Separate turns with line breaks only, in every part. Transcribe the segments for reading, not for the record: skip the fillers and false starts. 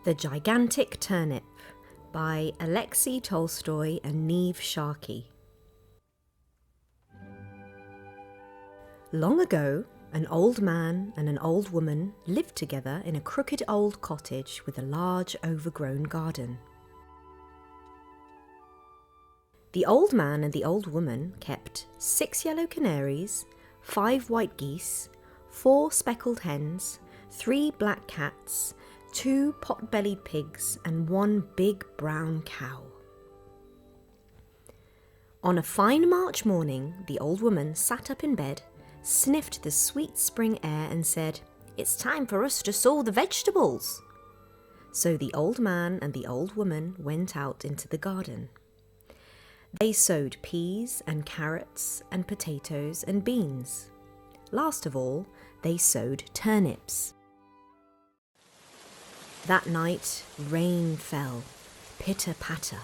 The Gigantic Turnip by Alexei Tolstoy and Neve Sharkey. Long ago, an old man and an old woman lived together in a crooked old cottage with a large overgrown garden. The old man and the old woman kept 6 yellow canaries, 5 white geese, 4 speckled hens, 3 black cats, 2 pot-bellied pigs and 1 big brown cow. On a fine March morning, the old woman sat up in bed, sniffed the sweet spring air and said, "It's time for us to sow the vegetables." So the old man and the old woman went out into the garden. They sowed peas and carrots and potatoes and beans. Last of all, they sowed turnips. That night, rain fell, pitter-patter,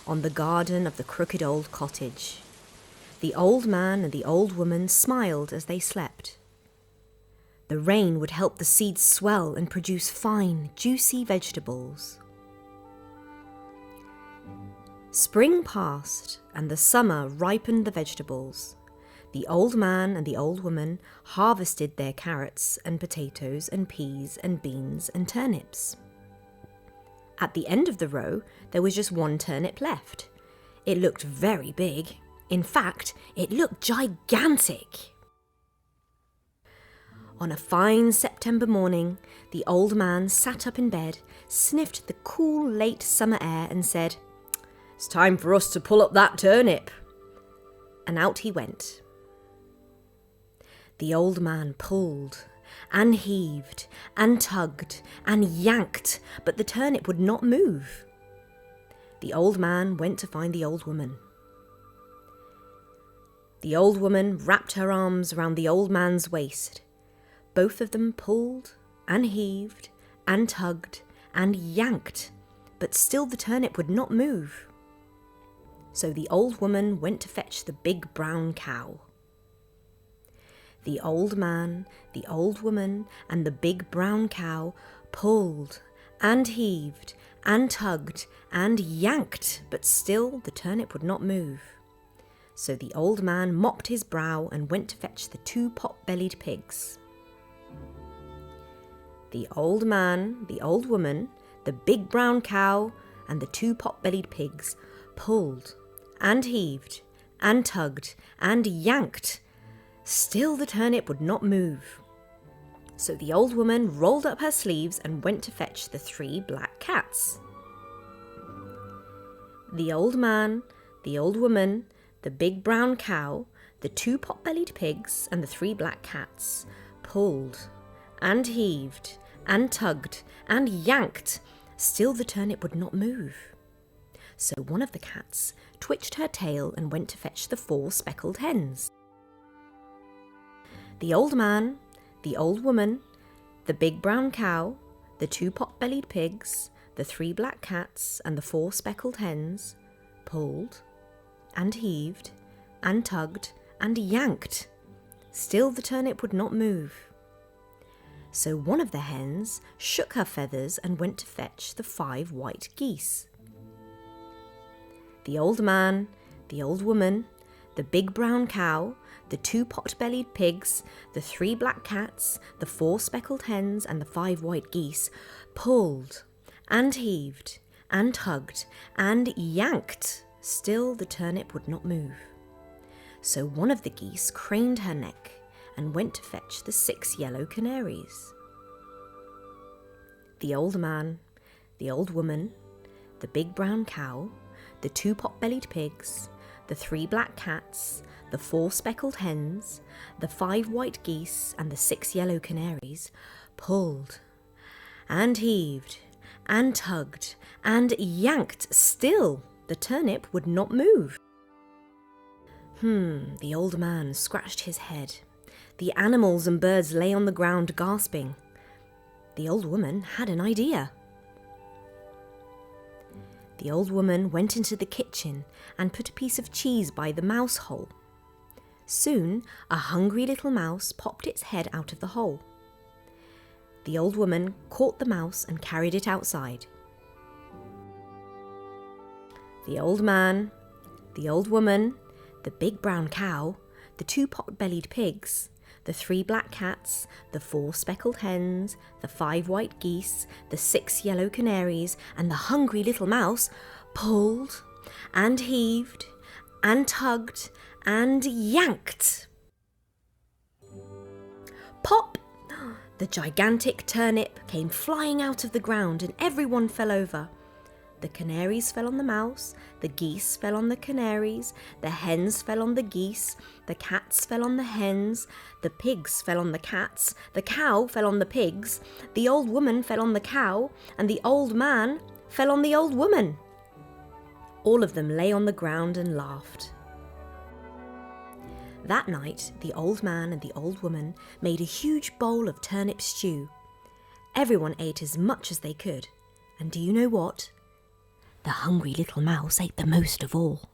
on the garden of the crooked old cottage. The old man and the old woman smiled as they slept. The rain would help the seeds swell and produce fine, juicy vegetables. Spring passed, and the summer ripened the vegetables. The old man and the old woman harvested their carrots and potatoes and peas and beans and turnips. At the end of the row, there was just 1 turnip left. It looked very big. In fact, it looked gigantic. On a fine September morning, the old man sat up in bed, sniffed the cool late summer air and said, "It's time for us to pull up that turnip." And out he went. The old man pulled and heaved and tugged and yanked, but the turnip would not move. The old man went to find the old woman. The old woman wrapped her arms around the old man's waist. Both of them pulled and heaved and tugged and yanked, but still the turnip would not move. So the old woman went to fetch the big brown cow. The old man, the old woman, and the big brown cow pulled and heaved and tugged and yanked, but still the turnip would not move. So the old man mopped his brow and went to fetch the 2 pot-bellied pigs. The old man, the old woman, the big brown cow, and the 2 pot-bellied pigs pulled and heaved and tugged and yanked. Still the turnip would not move. So the old woman rolled up her sleeves and went to fetch the 3 black cats. The old man, the old woman, the big brown cow, the 2 pot-bellied pigs and the 3 black cats pulled and heaved and tugged and yanked. Still the turnip would not move. So one of the cats twitched her tail and went to fetch the 4 speckled hens. The old man, the old woman, the big brown cow, the 2 pot-bellied pigs, the 3 black cats and the 4 speckled hens pulled and heaved and tugged and yanked. Still the turnip would not move. So one of the hens shook her feathers and went to fetch the 5 white geese. The old man, the old woman, the big brown cow, the 2 pot-bellied pigs, the 3 black cats, the 4 speckled hens and the 5 white geese pulled and heaved and tugged and yanked. Still the turnip would not move. So one of the geese craned her neck and went to fetch the 6 yellow canaries. The old man, the old woman, the big brown cow, the 2 pot-bellied pigs, the 3 black cats, the 4 speckled hens, the 5 white geese and the 6 yellow canaries pulled and heaved and tugged and yanked. Still the turnip would not move. The old man scratched his head. The animals and birds lay on the ground gasping. The old woman had an idea. The old woman went into the kitchen and put a piece of cheese by the mouse hole. Soon a hungry little mouse popped its head out of the hole. the old woman caught the mouse and carried it outside. The old man, the old woman, the big brown cow, the 2 pot-bellied pigs, the 3 black cats, the 4 speckled hens, the 5 white geese, the 6 yellow canaries, and the hungry little mouse pulled and heaved and tugged and yanked. Pop! The gigantic turnip came flying out of the ground and everyone fell over. The canaries fell on the mouse, the geese fell on the canaries, the hens fell on the geese, the cats fell on the hens, the pigs fell on the cats, the cow fell on the pigs, the old woman fell on the cow, and the old man fell on the old woman. All of them lay on the ground and laughed. That night, the old man and the old woman made a huge bowl of turnip stew. Everyone ate as much as they could, and do you know what? The hungry little mouse ate the most of all.